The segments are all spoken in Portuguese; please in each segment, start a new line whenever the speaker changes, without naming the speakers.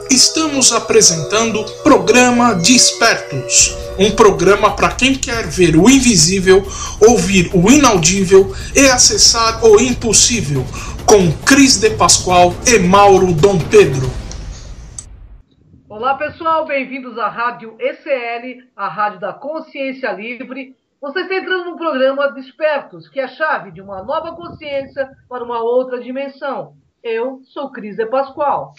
Estamos apresentando Programa Despertos, um programa para quem quer ver o invisível, ouvir o inaudível e acessar o impossível, com Cris de Pascoal e Mauro Dom Pedro.
Olá pessoal, bem-vindos à Rádio ECL, a Rádio da Consciência Livre. Você está entrando no programa Despertos, que é a chave de uma nova consciência para uma outra dimensão. Eu sou Cris de Pascoal.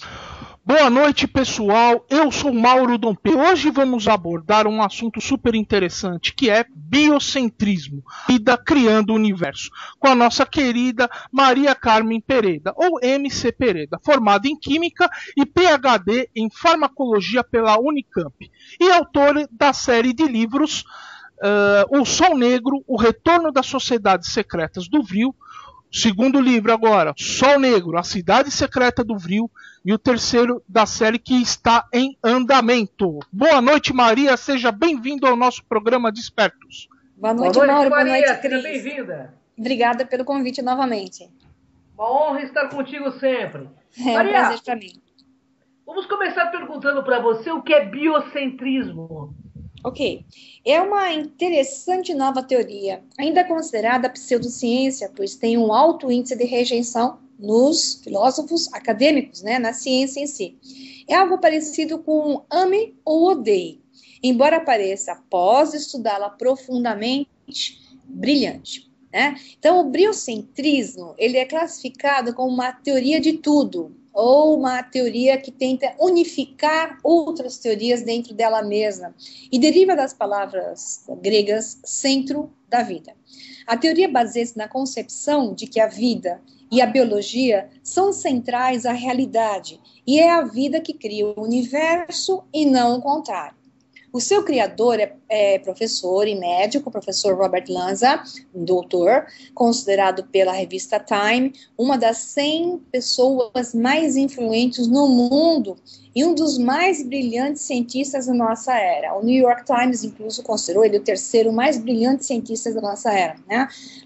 Boa noite, pessoal. Eu sou Mauro Dom Pedro. Hoje vamos abordar um assunto super interessante, que é biocentrismo, vida criando o universo, com a nossa querida Maria Carmen Pereda, ou MC Pereda, formada em Química e PhD em Farmacologia pela Unicamp, e autora da série de livros O Sol Negro, O Retorno das Sociedades Secretas do Vril, segundo livro agora, Sol Negro, A Cidade Secreta do Vril, e o terceiro da série que está em andamento. Boa noite, Maria, seja bem-vindo ao nosso programa Despertos.
Boa noite, Mauro.
Maria.
Boa noite,
Seja
Cris.
bem-vinda.
Obrigada pelo convite novamente.
Uma honra estar contigo sempre.
É um prazer para mim.
Vamos começar perguntando para você o que é biocentrismo.
Ok. É uma interessante nova teoria, ainda considerada pseudociência, pois tem um alto índice de rejeição nos filósofos acadêmicos, na ciência em si. É algo parecido com ame ou odeie, embora pareça, após estudá-la profundamente, brilhante. Então, o biocentrismo, ele é classificado como uma teoria de tudo, ou uma teoria que tenta unificar outras teorias dentro dela mesma, e deriva das palavras gregas centro da vida. A teoria baseia-se na concepção de que a vida e a biologia são centrais à realidade, e é a vida que cria o universo e não o contrário. O seu criador é professor e médico, o professor Robert Lanza, um doutor, considerado pela revista Time uma das 100 pessoas mais influentes no mundo e um dos mais brilhantes cientistas da nossa era. O New York Times, incluso, considerou ele o terceiro mais brilhante cientista da nossa era.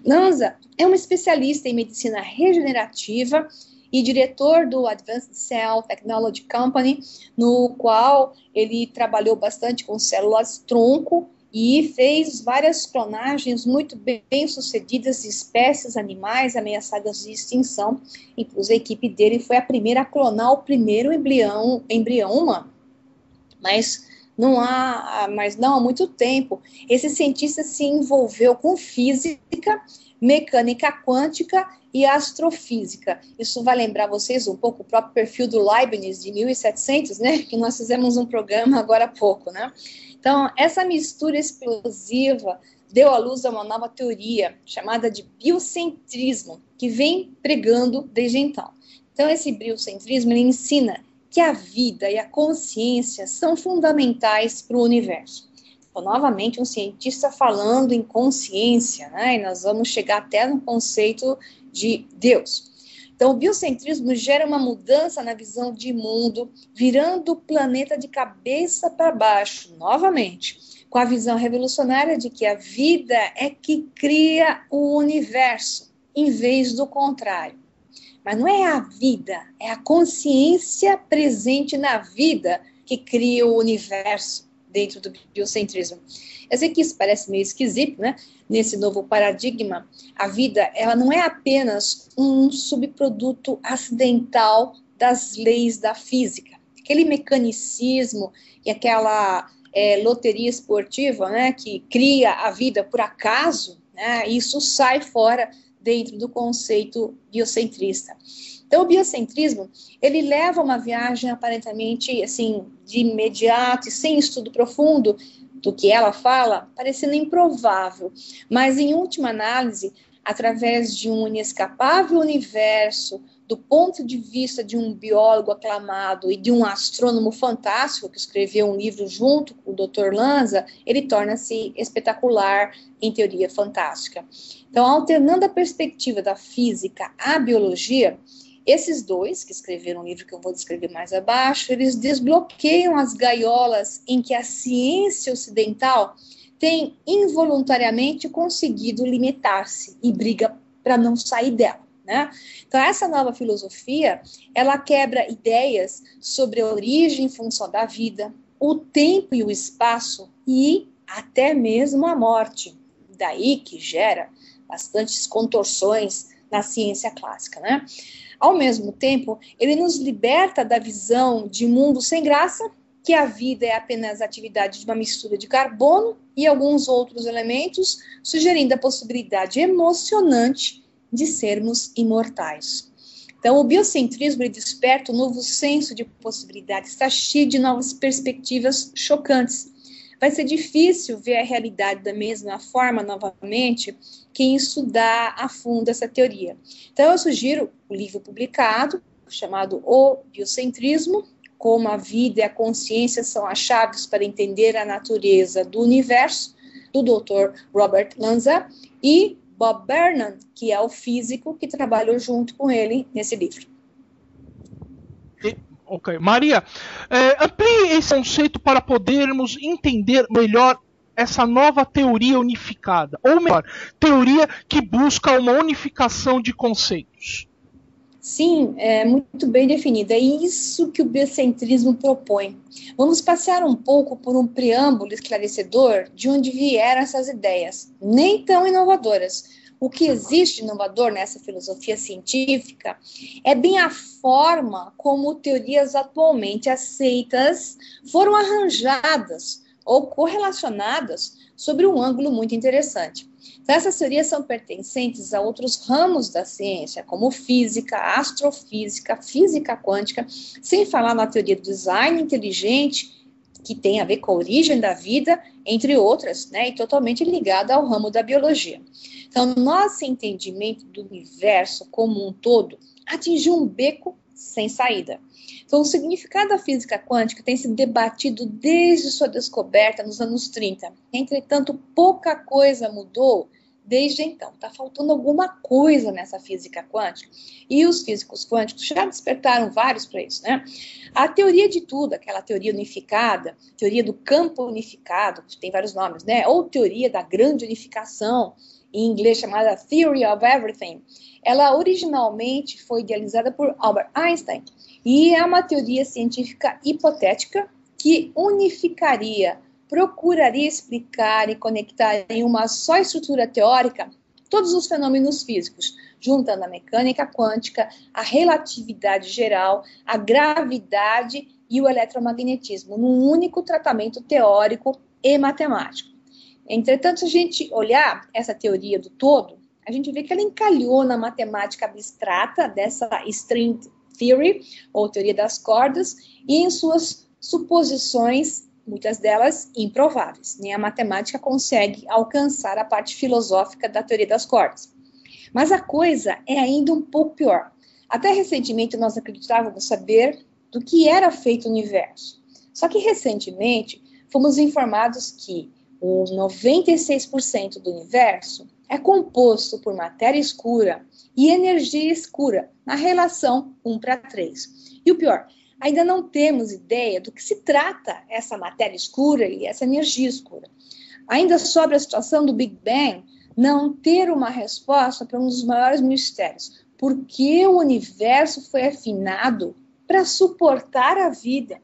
Lanza é um especialista em medicina regenerativa e diretor do Advanced Cell Technology Company, no qual ele trabalhou bastante com células-tronco e fez várias clonagens muito bem-sucedidas de espécies animais ameaçadas de extinção. Inclusive, a equipe dele foi a primeira a clonar o primeiro embrião humano. Mas não há muito tempo, esse cientista se envolveu com física, mecânica quântica e astrofísica. Isso vai lembrar vocês um pouco o próprio perfil do Leibniz de 1700, que nós fizemos um programa agora há pouco, Então, essa mistura explosiva deu à luz a uma nova teoria chamada de biocentrismo, que vem pregando desde então. Então, esse biocentrismo ele ensina que a vida e a consciência são fundamentais para o universo. Então, novamente, um cientista falando em consciência, e nós vamos chegar até no conceito de Deus. Então, o biocentrismo gera uma mudança na visão de mundo, virando o planeta de cabeça para baixo, novamente, com a visão revolucionária de que a vida é que cria o universo, em vez do contrário. Mas não é a vida, é a consciência presente na vida que cria o universo dentro do biocentrismo. Eu sei que isso parece meio esquisito, Nesse novo paradigma, a vida, ela não é apenas um subproduto acidental das leis da física. Aquele mecanicismo e aquela loteria esportiva, que cria a vida por acaso, isso sai fora dentro do conceito biocentrista. Então, o biocentrismo, ele leva uma viagem aparentemente, assim, de imediato e sem estudo profundo do que ela fala, parecendo improvável, mas em última análise, através de um inescapável universo, do ponto de vista de um biólogo aclamado e de um astrônomo fantástico, que escreveu um livro junto com o Dr. Lanza, ele torna-se espetacular em teoria fantástica. Então, alternando a perspectiva da física à biologia, esses dois, que escreveram um livro que eu vou descrever mais abaixo, eles desbloqueiam as gaiolas em que a ciência ocidental tem involuntariamente conseguido limitar-se e briga para não sair dela. né? Então, essa nova filosofia, ela quebra ideias sobre a origem e função da vida, o tempo e o espaço e até mesmo a morte. Daí que gera bastantes contorções na ciência clássica, né? Ao mesmo tempo, ele nos liberta da visão de mundo sem graça, que a vida é apenas a atividade de uma mistura de carbono e alguns outros elementos, sugerindo a possibilidade emocionante de sermos imortais. Então, o biocentrismo ele desperta um novo senso de possibilidades, está cheio de novas perspectivas chocantes. Vai ser difícil ver a realidade da mesma forma novamente quem estudar a fundo essa teoria. Então, eu sugiro o livro publicado, chamado O Biocentrismo, como a vida e a consciência são as chaves para entender a natureza do universo, do Dr. Robert Lanza e Bob Burnham, que é o físico que trabalhou junto com ele nesse livro.
Ok. Maria, amplie esse conceito para podermos entender melhor essa nova teoria unificada, ou melhor, teoria que busca uma unificação de conceitos.
Sim, é muito bem definida. É isso que o biocentrismo propõe. Vamos passear um pouco por um preâmbulo esclarecedor de onde vieram essas ideias, nem tão inovadoras. O que existe de inovador nessa filosofia científica é bem a forma como teorias atualmente aceitas foram arranjadas ou correlacionadas sobre um ângulo muito interessante. Então, essas teorias são pertencentes a outros ramos da ciência, como física, astrofísica, física quântica, sem falar na teoria do design inteligente, que tem a ver com a origem da vida, entre outras, né, e totalmente ligada ao ramo da biologia. Então, nosso entendimento do universo como um todo atingiu um beco sem saída. Então, o significado da física quântica tem sido debatido desde sua descoberta nos anos 30. Entretanto, pouca coisa mudou desde então. Está faltando alguma coisa nessa física quântica. E os físicos quânticos já despertaram vários para isso, né? A teoria de tudo, aquela teoria unificada, teoria do campo unificado, que tem vários nomes, né? Ou teoria da grande unificação, em inglês chamada Theory of Everything, ela originalmente foi idealizada por Albert Einstein e é uma teoria científica hipotética que unificaria, procuraria explicar e conectar em uma só estrutura teórica todos os fenômenos físicos, juntando a mecânica quântica, a relatividade geral, a gravidade e o eletromagnetismo, num único tratamento teórico e matemático. Entretanto, se a gente olhar essa teoria do todo, a gente vê que ela encalhou na matemática abstrata dessa string theory, ou teoria das cordas, e em suas suposições, muitas delas improváveis. Nem a matemática consegue alcançar a parte filosófica da teoria das cordas. Mas a coisa é ainda um pouco pior. Até recentemente nós acreditávamos saber do que era feito o universo. Só que recentemente fomos informados que o 96% do universo é composto por matéria escura e energia escura, na relação 1:3. E o pior, ainda não temos ideia do que se trata essa matéria escura e essa energia escura. Ainda sobre a situação do Big Bang, não ter uma resposta para um dos maiores mistérios. Por que o universo foi afinado para suportar a vida?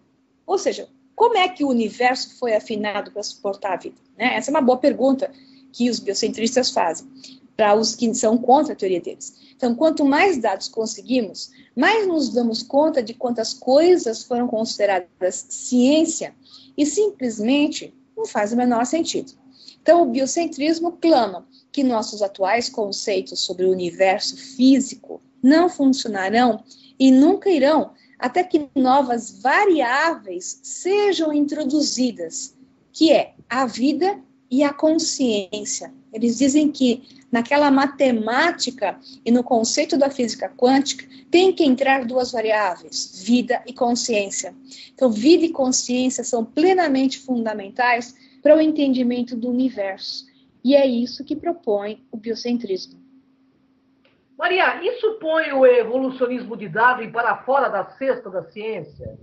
Ou seja, como é que o universo foi afinado para suportar a vida? Né? Essa é uma boa pergunta que os biocentristas fazem para os que são contra a teoria deles. Então, quanto mais dados conseguimos, mais nos damos conta de quantas coisas foram consideradas ciência e simplesmente não faz o menor sentido. Então, o biocentrismo clama que nossos atuais conceitos sobre o universo físico não funcionarão e nunca irão até que novas variáveis sejam introduzidas, que é a vida e a consciência. Eles dizem que naquela matemática e no conceito da física quântica tem que entrar duas variáveis, vida e consciência. Então, vida e consciência são plenamente fundamentais para o entendimento do universo. E é isso que propõe o biocentrismo.
Maria, isso põe o evolucionismo de Darwin para fora da cesta da ciência?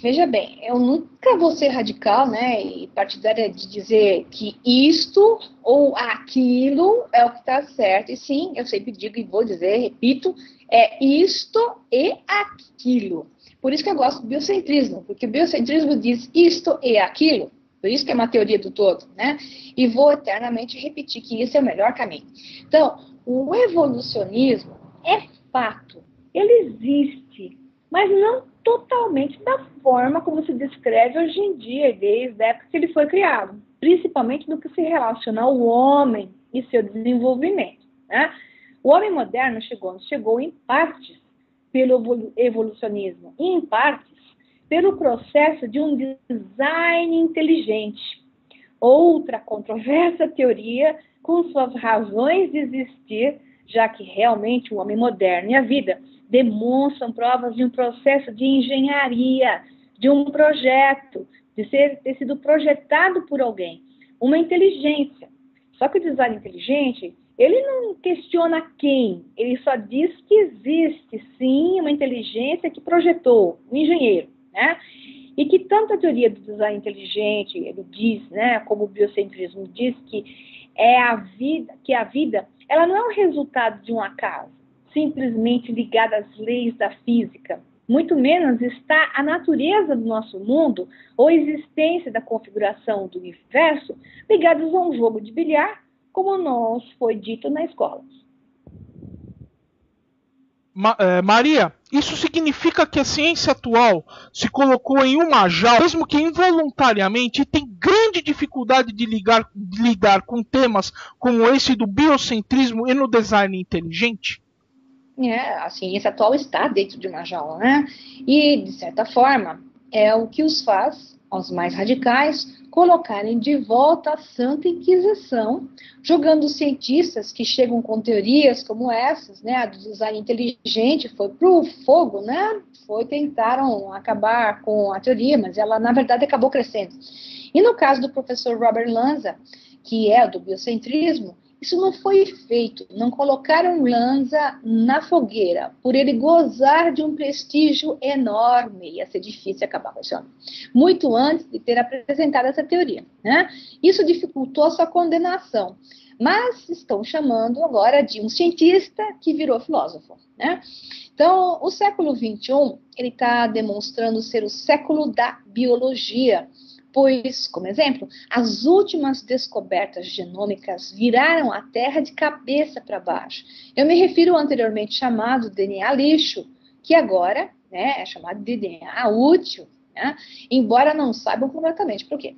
Veja bem, eu nunca vou ser radical, né, e partidária de dizer que isto ou aquilo é o que está certo. E sim, eu sempre digo e vou dizer, repito, é isto e aquilo. Por isso que eu gosto do biocentrismo, porque o biocentrismo diz isto e aquilo. Por isso que é uma teoria do todo, né? E vou eternamente repetir que isso é o melhor caminho. Então, o evolucionismo é fato. Ele existe, mas não totalmente da forma como se descreve hoje em dia, desde a época que ele foi criado, principalmente no que se relaciona ao homem e seu desenvolvimento, né? O homem moderno chegou em partes pelo evolucionismo e em partes pelo processo de um design inteligente. Outra controversa teoria com suas razões de existir, já que realmente o homem moderno e a vida demonstram provas de um processo de engenharia, de um projeto, de ter sido projetado por alguém, uma inteligência. Só que o design inteligente, ele não questiona quem, ele só diz que existe, sim, uma inteligência que projetou, um engenheiro, né? E que tanto a teoria do design inteligente, ele diz, né, como o biocentrismo diz que a vida, ela não é o resultado de um acaso, simplesmente ligada às leis da física. Muito menos está a natureza do nosso mundo ou a existência da configuração do universo ligados a um jogo de bilhar, como nos foi dito na escola.
Maria, isso significa que a ciência atual se colocou em uma jaula, mesmo que involuntariamente, e tem grande dificuldade de lidar com temas como esse do biocentrismo e no design inteligente?
A ciência atual está dentro de uma jaula, né? E, de certa forma, é o que os faz, aos mais radicais, colocarem de volta a Santa Inquisição, jogando os cientistas que chegam com teorias como essas, né? A do design inteligente foi para o fogo, né? Tentaram acabar com a teoria, mas ela, na verdade, acabou crescendo. E no caso do professor Robert Lanza, que é do biocentrismo, isso não foi feito, não colocaram Lanza na fogueira, por ele gozar de um prestígio enorme, ia ser difícil acabar com esse homem, muito antes de ter apresentado essa teoria, né? Isso dificultou a sua condenação, mas estão chamando agora de um cientista que virou filósofo, né? Então, o século XXI, ele está demonstrando ser o século da biologia, pois, como exemplo, as últimas descobertas genômicas viraram a Terra de cabeça para baixo. Eu me refiro ao anteriormente chamado DNA lixo, que agora, né, é chamado de DNA útil, né, embora não saibam completamente por quê.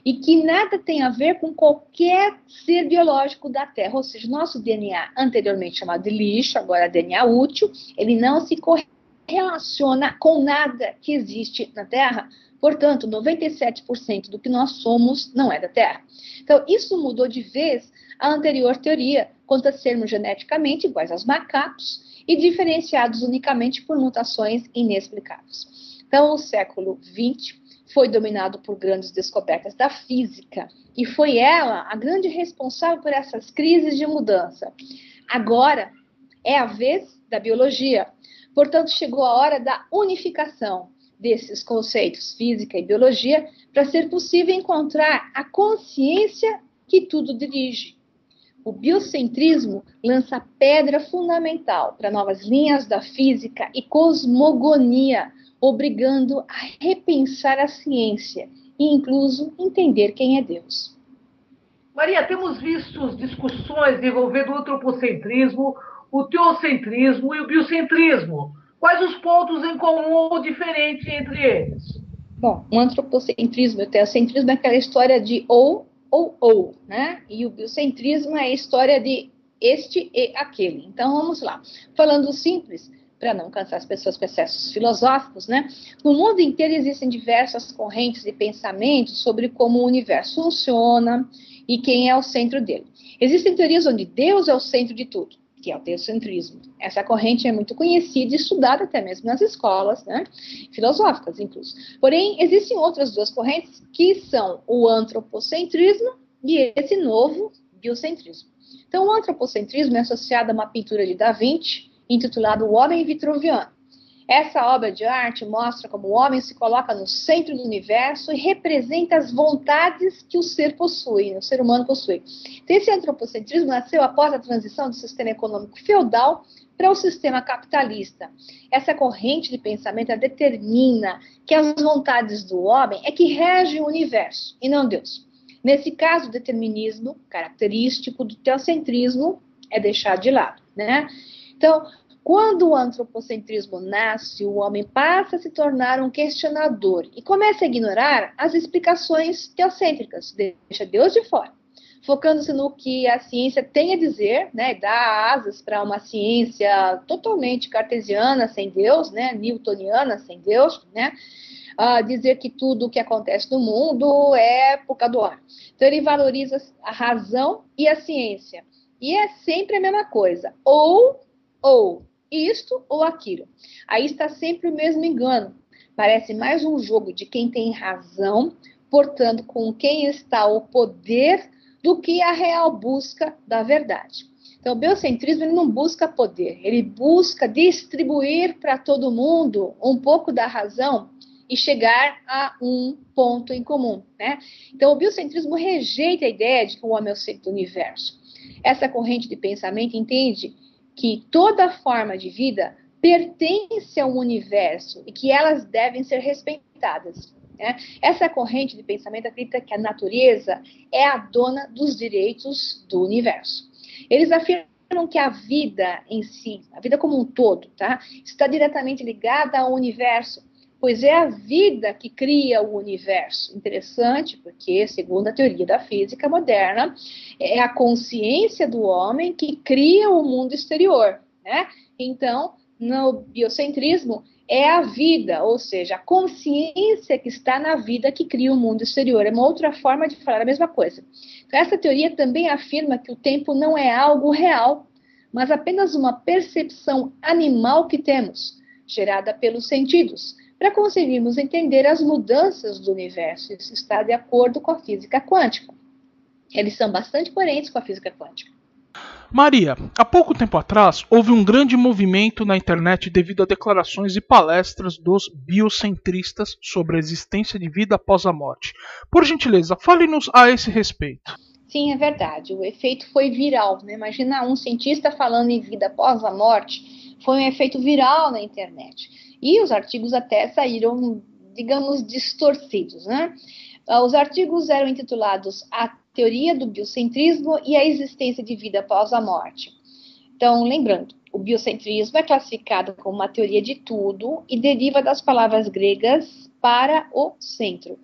E que nada tem a ver com qualquer ser biológico da Terra, ou seja, nosso DNA anteriormente chamado de lixo, agora DNA útil, ele não se correlaciona com nada que existe na Terra. Portanto, 97% do que nós somos não é da Terra. Então, isso mudou de vez a anterior teoria quanto a sermos geneticamente iguais aos macacos e diferenciados unicamente por mutações inexplicáveis. Então, o século XX foi dominado por grandes descobertas da física e foi ela a grande responsável por essas crises de mudança. Agora é a vez da biologia. Portanto, chegou a hora da unificação desses conceitos, física e biologia, para ser possível encontrar a consciência que tudo dirige. O biocentrismo lança pedra fundamental para novas linhas da física e cosmogonia, obrigando a repensar a ciência e, incluso, entender quem é Deus.
Maria, temos visto discussões envolvendo o antropocentrismo, o teocentrismo e o biocentrismo. Quais os pontos em comum ou diferentes entre eles?
Bom, o antropocentrismo e o teocentrismo é aquela história de ou, né? E o biocentrismo é a história de este e aquele. Então, vamos lá. Falando simples, para não cansar as pessoas com excessos filosóficos, né? No mundo inteiro existem diversas correntes de pensamento sobre como o universo funciona e quem é o centro dele. Existem teorias onde Deus é o centro de tudo, que é o teocentrismo. Essa corrente é muito conhecida e estudada até mesmo nas escolas, né, filosóficas, incluso. Porém, existem outras duas correntes que são o antropocentrismo e esse novo biocentrismo. Então, o antropocentrismo é associado a uma pintura de Da Vinci, intitulada O Homem Vitruviano. Essa obra de arte mostra como o homem se coloca no centro do universo e representa as vontades que o ser possui, o ser humano possui. Então, esse antropocentrismo nasceu após a transição do sistema econômico feudal para o sistema capitalista. Essa corrente de pensamento determina que as vontades do homem é que regem o universo, e não Deus. Nesse caso, o determinismo, característico do teocentrismo, é deixado de lado, né? Então, quando o antropocentrismo nasce, o homem passa a se tornar um questionador e começa a ignorar as explicações teocêntricas, deixa Deus de fora, focando-se no que a ciência tem a dizer, né, dá asas para uma ciência totalmente cartesiana, sem Deus, né, newtoniana, sem Deus, né, dizer que tudo o que acontece no mundo é por causa do homem. Então, ele valoriza a razão e a ciência. E é sempre a mesma coisa, ou isto ou aquilo. Aí está sempre o mesmo engano. Parece mais um jogo de quem tem razão, portanto, com quem está o poder, do que a real busca da verdade. Então, o biocentrismo ele não busca poder, ele busca distribuir para todo mundo um pouco da razão e chegar a um ponto em comum, né? Então, o biocentrismo rejeita a ideia de que o homem é o centro do universo. Essa corrente de pensamento entende que toda forma de vida pertence ao universo e que elas devem ser respeitadas, né? Essa corrente de pensamento acredita que a natureza é a dona dos direitos do universo. Eles afirmam que a vida em si, a vida como um todo, tá, está diretamente ligada ao universo, pois é a vida que cria o universo. Interessante, porque, segundo a teoria da física moderna, é a consciência do homem que cria o mundo exterior, né? Então, no biocentrismo, é a vida, ou seja, a consciência que está na vida que cria o mundo exterior. É uma outra forma de falar a mesma coisa. Então, essa teoria também afirma que o tempo não é algo real, mas apenas uma percepção animal que temos, gerada pelos sentidos, para conseguirmos entender as mudanças do universo. Isso está de acordo com a física quântica. Eles são bastante coerentes com a física quântica.
Maria, há pouco tempo atrás houve um grande movimento na internet devido a declarações e palestras dos biocentristas sobre a existência de vida após a morte. Por gentileza, fale-nos a esse respeito.
Sim, é verdade. O efeito foi viral, né? Imagina um cientista falando em vida após a morte. Foi um efeito viral na internet. E os artigos até saíram, digamos, distorcidos, né? Os artigos eram intitulados A Teoria do Biocentrismo e a Existência de Vida Após a Morte. Então, lembrando, o biocentrismo é classificado como uma teoria de tudo e deriva das palavras gregas para o centro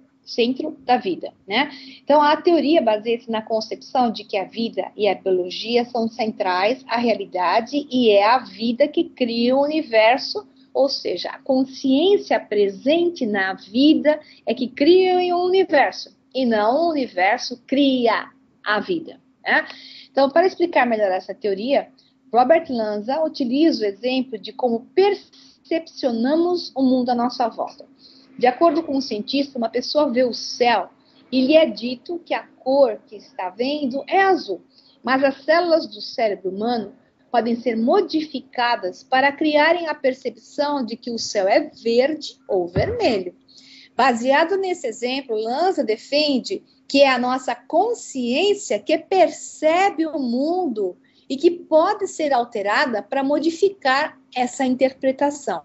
da vida, né? Então, a teoria baseia-se na concepção de que a vida e a biologia são centrais à realidade e é a vida que cria o universo, ou seja, a consciência presente na vida é que cria o universo, e não o universo cria a vida, né? Então, para explicar melhor essa teoria, Robert Lanza utiliza o exemplo de como percepcionamos o mundo à nossa volta. De acordo com um cientista, uma pessoa vê o céu e lhe é dito que a cor que está vendo é azul, mas as células do cérebro humano podem ser modificadas para criarem a percepção de que o céu é verde ou vermelho. Baseado nesse exemplo, Lanza defende que é a nossa consciência que percebe o mundo e que pode ser alterada para modificar essa interpretação.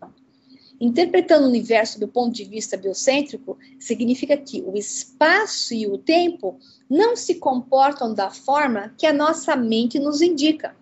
Interpretando o universo do ponto de vista biocêntrico, significa que o espaço e o tempo não se comportam da forma que a nossa mente nos indica.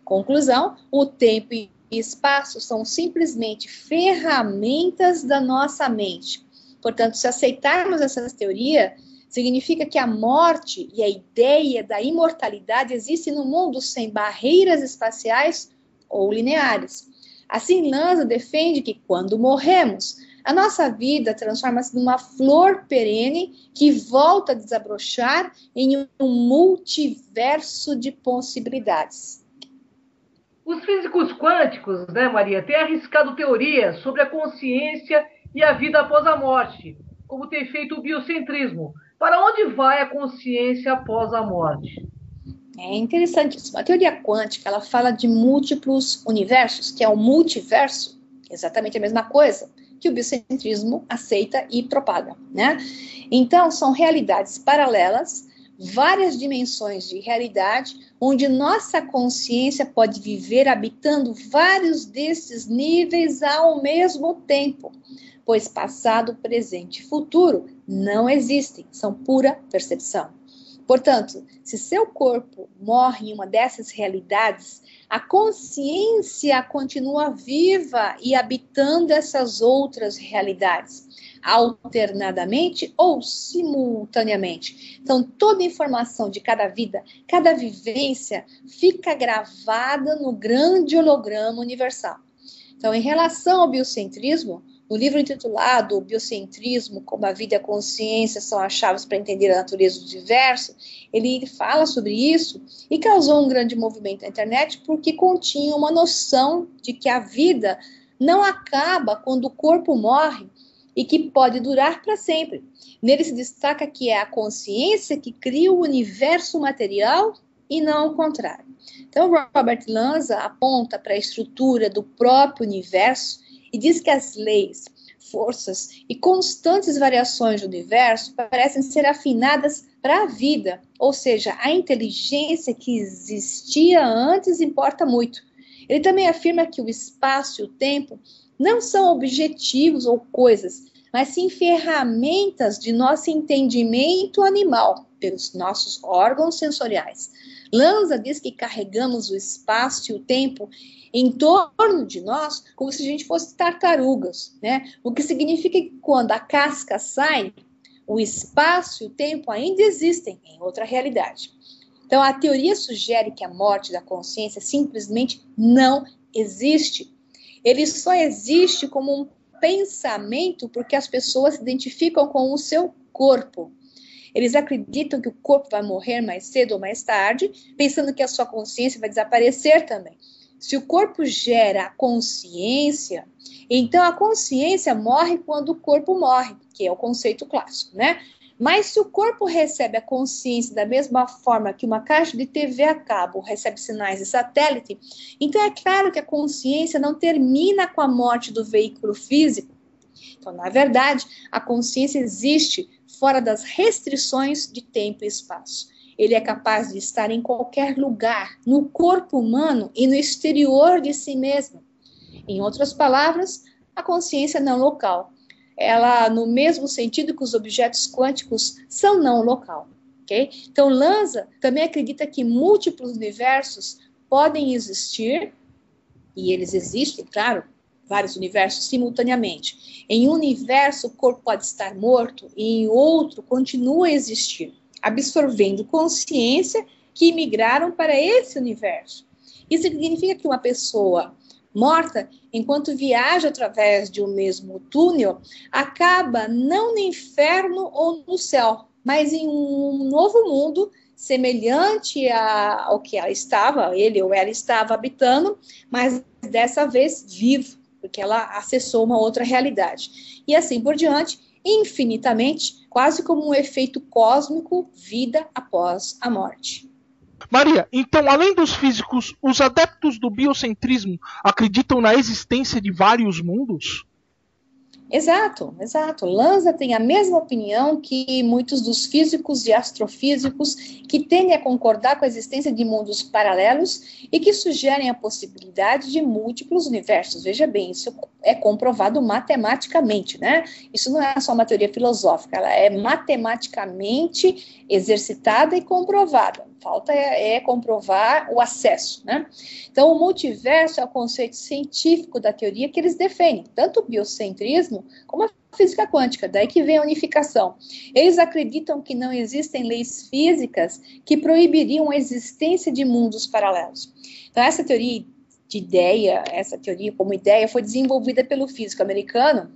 Conclusão, o tempo e espaço são simplesmente ferramentas da nossa mente. Portanto, se aceitarmos essa teoria, significa que a morte e a ideia da imortalidade existem no mundo sem barreiras espaciais ou lineares. Assim, Lanza defende que quando morremos, a nossa vida transforma-se numa flor perene que volta a desabrochar em um multiverso de possibilidades.
Os físicos quânticos, né, Maria, têm arriscado teorias sobre a consciência e a vida após a morte, como tem feito o biocentrismo. Para onde vai a consciência após a morte?
É interessantíssimo. A teoria quântica, ela fala de múltiplos universos, que é o multiverso, Exatamente a mesma coisa que o biocentrismo aceita e propaga, né? Então, são realidades paralelas, várias dimensões de realidade, onde nossa consciência pode viver habitando vários desses níveis ao mesmo tempo, pois passado, presente e futuro não existem, são pura percepção. Portanto, se seu corpo morre em uma dessas realidades, a consciência continua viva e habitando essas outras realidades, alternadamente ou simultaneamente. Então, toda informação de cada vida, cada vivência, fica gravada no grande holograma universal. Então, em relação ao biocentrismo, no livro intitulado O Biocentrismo, como a vida e a consciência são as chaves para entender a natureza do universo, ele fala sobre isso e causou um grande movimento na internet porque continha uma noção de que a vida não acaba quando o corpo morre e que pode durar para sempre. Nele se destaca que é a consciência que cria o universo material e não o contrário. Então, Robert Lanza aponta para a estrutura do próprio universo e diz que as leis, forças e constantes variações do universo parecem ser afinadas para a vida, ou seja, a inteligência que existia antes importa muito. Ele também afirma que o espaço e o tempo não são objetivos ou coisas, mas sim ferramentas de nosso entendimento animal, pelos nossos órgãos sensoriais. Lanza diz que carregamos o espaço e o tempo em torno de nós como se a gente fosse tartarugas, né? O que significa que quando a casca sai, o espaço e o tempo ainda existem em outra realidade. Então, a teoria sugere que a morte da consciência simplesmente não existe. Ele só existe como um pensamento porque as pessoas se identificam com o seu corpo. Eles acreditam que o corpo vai morrer mais cedo ou mais tarde, pensando que a sua consciência vai desaparecer também. Se o corpo gera a consciência, então a consciência morre quando o corpo morre, que é o conceito clássico, né? Mas se o corpo recebe a consciência da mesma forma que uma caixa de TV a cabo recebe sinais de satélite, então é claro que a consciência não termina com a morte do veículo físico. Então, na verdade, a consciência existe fora das restrições de tempo e espaço. Ele é capaz de estar em qualquer lugar, no corpo humano e no exterior de si mesmo. Em outras palavras, a consciência não local. Ela, no mesmo sentido que os objetos quânticos são não local. Okay? Então, Lanza também acredita que múltiplos universos podem existir, e eles existem, claro, vários universos simultaneamente. Em um universo, o corpo pode estar morto, e em outro, continua a existir, absorvendo consciência que migraram para esse universo. Isso significa que uma pessoa morta, enquanto viaja através de um mesmo túnel, acaba não no inferno ou no céu, mas em um novo mundo semelhante ao que ela estava, ele ou ela estava habitando, mas dessa vez vivo, porque ela acessou uma outra realidade. E assim por diante, infinitamente, quase como um efeito cósmico, vida após a morte.
Maria, então, além dos físicos, os adeptos do biocentrismo acreditam na existência de vários mundos?
Exato, exato. Lanza tem a mesma opinião que muitos dos físicos e astrofísicos que tendem a concordar com a existência de mundos paralelos e que sugerem a possibilidade de múltiplos universos. Veja bem, isso é comprovado matematicamente, né? Isso não é só uma teoria filosófica, ela é matematicamente exercitada e comprovada. Falta é comprovar o acesso, né? Então, o multiverso é o conceito científico da teoria que eles defendem, tanto o biocentrismo como a física quântica, daí que vem a unificação. Eles acreditam que não existem leis físicas que proibiriam a existência de mundos paralelos. Então, essa teoria como ideia foi desenvolvida pelo físico americano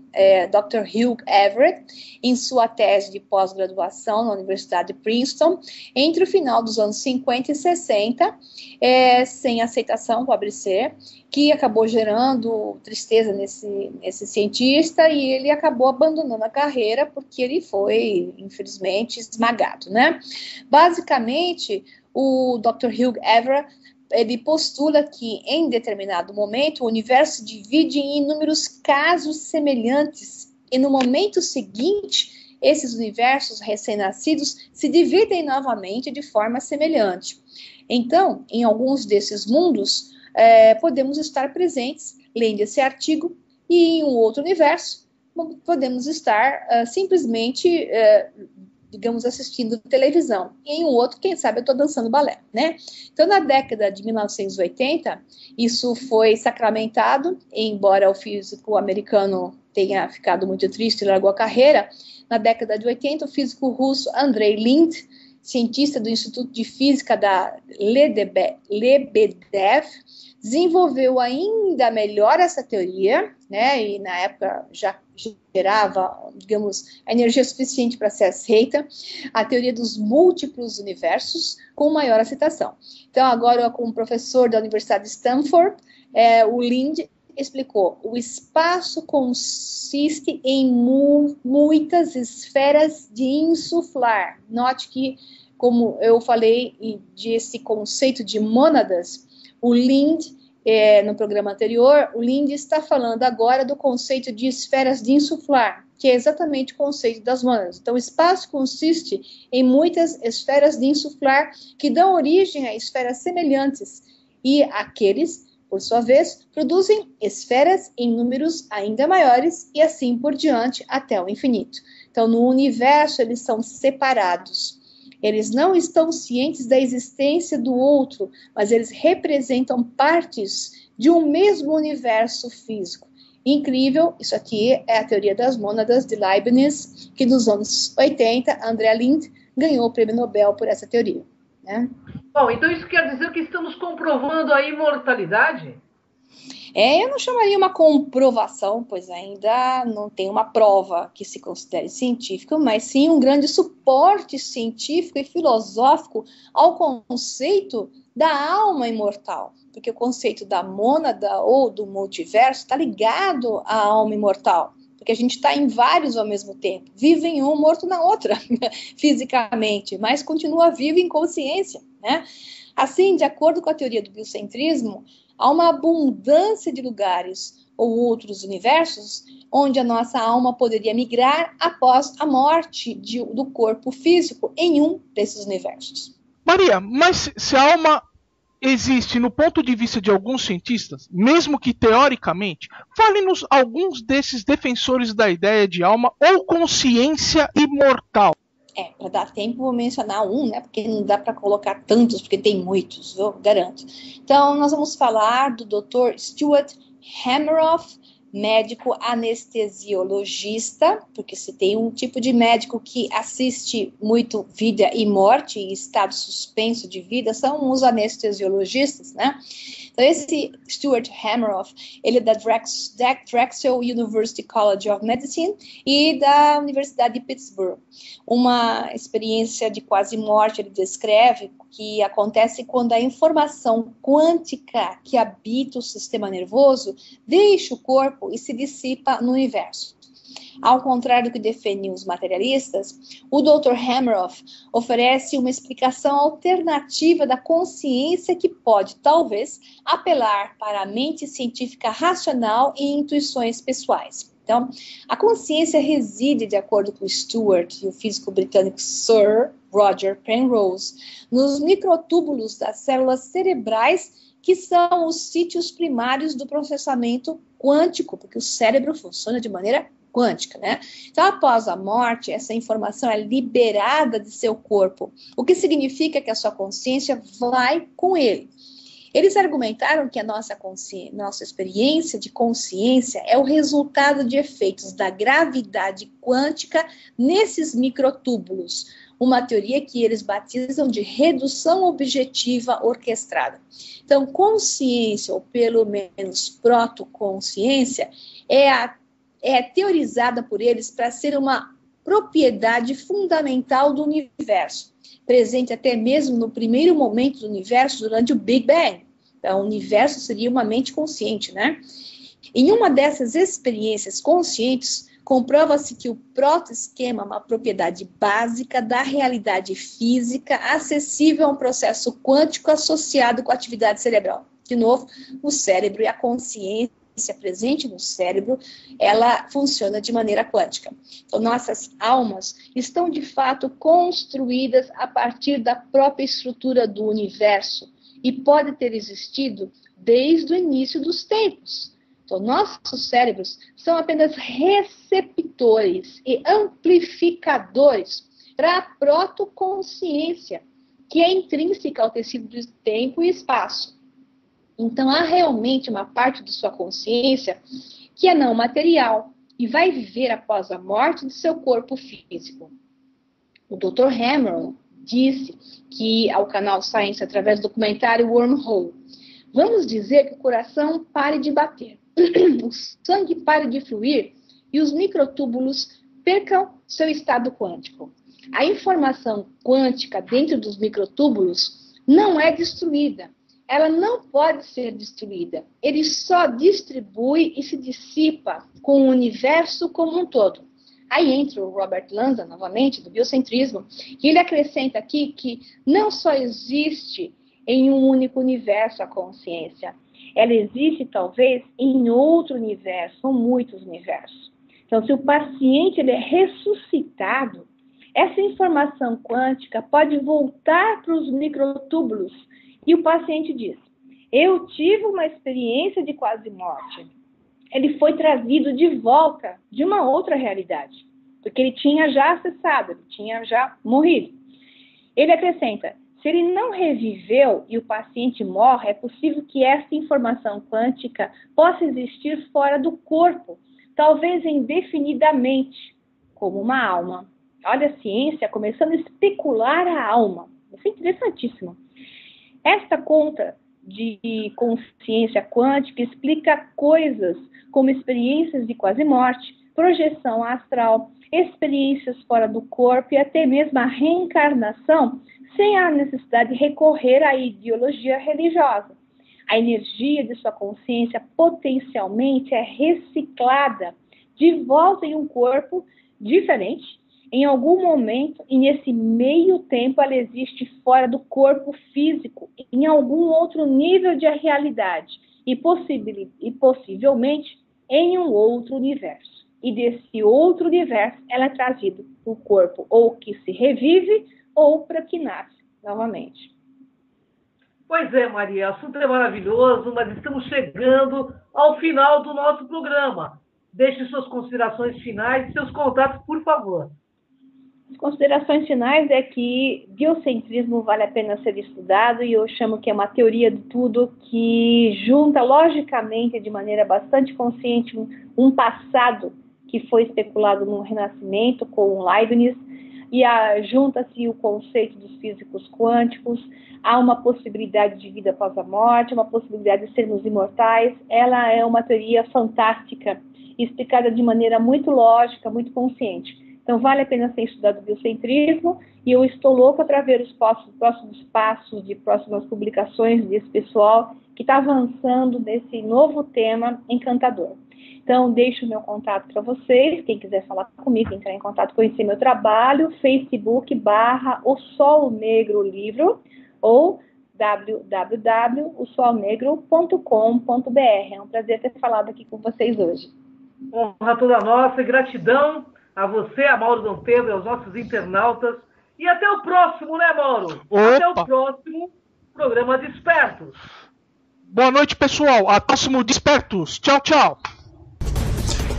Dr. Hugh Everett em sua tese de pós-graduação na Universidade de Princeton entre o final dos anos 50 e 60, sem aceitação, pobre ser, que acabou gerando tristeza nesse cientista e ele acabou abandonando a carreira porque ele foi, infelizmente, esmagado, né? Basicamente, o Dr. Hugh Everett ele postula que, em determinado momento, o universo se divide em inúmeros casos semelhantes, e no momento seguinte, esses universos recém-nascidos se dividem novamente de forma semelhante. Então, em alguns desses mundos, podemos estar presentes, lendo esse artigo, e em um outro universo, podemos estar simplesmente, digamos, assistindo televisão. E em um outro, quem sabe, eu estou dançando balé, né? Então, na década de 1980, isso foi sacramentado, embora o físico americano tenha ficado muito triste e largou a carreira. Na década de 80, o físico russo Andrei Lind, cientista do Instituto de Física da Lebedev, desenvolveu ainda melhor essa teoria, né, e na época já gerava, digamos, a energia suficiente para ser aceita, a teoria dos múltiplos universos, com maior aceitação. Então, agora, como professor da Universidade de Stanford, o Lind explicou: o espaço consiste em muitas esferas de insuflar. Note que, como eu falei desse conceito de mônadas, o Lind, no programa anterior, o Lind está falando agora do conceito de esferas de insuflar, que é exatamente o conceito das mônadas. Então, o espaço consiste em muitas esferas de insuflar que dão origem a esferas semelhantes, e aqueles, por sua vez, produzem esferas em números ainda maiores e assim por diante até o infinito. Então, no universo, eles são separados. Eles não estão cientes da existência do outro, mas eles representam partes de um mesmo universo físico. Incrível, isso aqui é a teoria das mônadas de Leibniz, que nos anos 80, André Lind ganhou o prêmio Nobel por essa teoria, né?
Bom, então isso quer dizer que estamos comprovando a imortalidade?
Eu não chamaria uma comprovação, pois ainda não tem uma prova que se considere científica, mas sim um grande suporte científico e filosófico ao conceito da alma imortal, porque o conceito da mônada ou do multiverso está ligado à alma imortal, porque a gente está em vários ao mesmo tempo, vive em um, morto na outra, fisicamente, mas continua vivo em consciência, né? Assim, de acordo com a teoria do biocentrismo, há uma abundância de lugares ou outros universos onde a nossa alma poderia migrar após a morte do corpo físico em um desses universos.
Maria, mas se a alma existe no ponto de vista de alguns cientistas, mesmo que teoricamente, fale-nos alguns desses defensores da ideia de alma ou consciência imortal.
Para dar tempo, vou mencionar um, né? Porque não dá para colocar tantos, porque tem muitos, eu garanto. Então, nós vamos falar do Dr. Stuart Hameroff, médico anestesiologista, porque se tem um tipo de médico que assiste muito vida e morte e estado suspenso de vida, são os anestesiologistas, né? Então, esse Stuart Hameroff, ele é da Drexel University College of Medicine e da Universidade de Pittsburgh. Uma experiência de quase morte, ele descreve, que acontece quando a informação quântica que habita o sistema nervoso deixa o corpo e se dissipa no universo. Ao contrário do que defendem os materialistas, o Dr. Hameroff oferece uma explicação alternativa da consciência que pode, talvez, apelar para a mente científica racional e intuições pessoais. Então, a consciência reside, de acordo com Stuart e o físico britânico Sir Roger Penrose, nos microtúbulos das células cerebrais, que são os sítios primários do processamento quântico, porque o cérebro funciona de maneira quântica, né? Então, após a morte, essa informação é liberada de seu corpo, o que significa que a sua consciência vai com ele. Eles argumentaram que a nossa experiência de consciência é o resultado de efeitos da gravidade quântica nesses microtúbulos, uma teoria que eles batizam de redução objetiva orquestrada. Então, consciência, ou pelo menos protoconsciência, é teorizada por eles para ser uma propriedade fundamental do universo, presente até mesmo no primeiro momento do universo, durante o Big Bang. Então, o universo seria uma mente consciente, né? Em uma dessas experiências conscientes, comprova-se que o protoesquema é uma propriedade básica da realidade física acessível a um processo quântico associado com a atividade cerebral. De novo, o cérebro e a consciência presente no cérebro, ela funciona de maneira quântica. Então, nossas almas estão, de fato, construídas a partir da própria estrutura do universo e pode ter existido desde o início dos tempos. Então, nossos cérebros são apenas receptores e amplificadores para a protoconsciência, que é intrínseca ao tecido do tempo e espaço. Então, há realmente uma parte de sua consciência que é não material e vai viver após a morte de seu corpo físico. O Dr. Hameron disse que ao canal Science, através do documentário Wormhole, vamos dizer que o coração pare de bater, o sangue pare de fluir e os microtúbulos percam seu estado quântico. A informação quântica dentro dos microtúbulos não é destruída. Ela não pode ser destruída. Ele só distribui e se dissipa com o universo como um todo. Aí entra o Robert Lanza, novamente, do biocentrismo, e ele acrescenta aqui que não só existe em um único universo a consciência, ela existe talvez em outro universo, ou muitos universos. Então, se o paciente ele é ressuscitado, essa informação quântica pode voltar para os microtúbulos. E o paciente diz, eu tive uma experiência de quase morte. Ele foi trazido de volta de uma outra realidade, porque ele tinha já acessado, ele tinha já morrido. Ele acrescenta, se ele não reviveu e o paciente morre, é possível que essa informação quântica possa existir fora do corpo, talvez indefinidamente, como uma alma. Olha a ciência começando a especular a alma. Isso é interessantíssimo. Esta conta de consciência quântica explica coisas como experiências de quase morte, projeção astral, experiências fora do corpo e até mesmo a reencarnação, sem a necessidade de recorrer à ideologia religiosa. A energia de sua consciência potencialmente é reciclada de volta em um corpo diferente, em algum momento, e nesse meio tempo ela existe fora do corpo físico, em algum outro nível de realidade, e possivelmente em um outro universo. E desse outro universo ela é trazida para o corpo, ou que se revive, ou para que nasce novamente.
Pois é, Maria, o assunto é maravilhoso, mas estamos chegando ao final do nosso programa. Deixe suas considerações finais e seus contatos, por favor.
As considerações finais é que biocentrismo vale a pena ser estudado e eu chamo que é uma teoria de tudo que junta logicamente, de maneira bastante consciente, um passado que foi especulado no Renascimento com Leibniz e junta-se o conceito dos físicos quânticos, há uma possibilidade de vida após a morte, uma possibilidade de sermos imortais. Ela é uma teoria fantástica, explicada de maneira muito lógica, muito consciente. Então, vale a pena ser estudado o biocentrismo e eu estou louca para ver os próximos passos de próximas publicações desse pessoal que está avançando nesse novo tema encantador. Então, deixo o meu contato para vocês. Quem quiser falar comigo, entrar em contato, conhecer meu trabalho, Facebook.com/O Sol Negro Livro ou www.osolnegro.com.br. É um prazer ter falado aqui com vocês hoje.
Honra toda nossa e gratidão a você, a Mauro Dom Pedro, e aos nossos internautas. E até o próximo, né, Mauro?
Opa.
Até o próximo programa Despertos.
Boa noite, pessoal. Até o próximo Despertos. Tchau, tchau.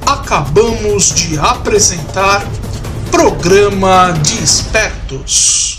Acabamos de apresentar Programa Despertos.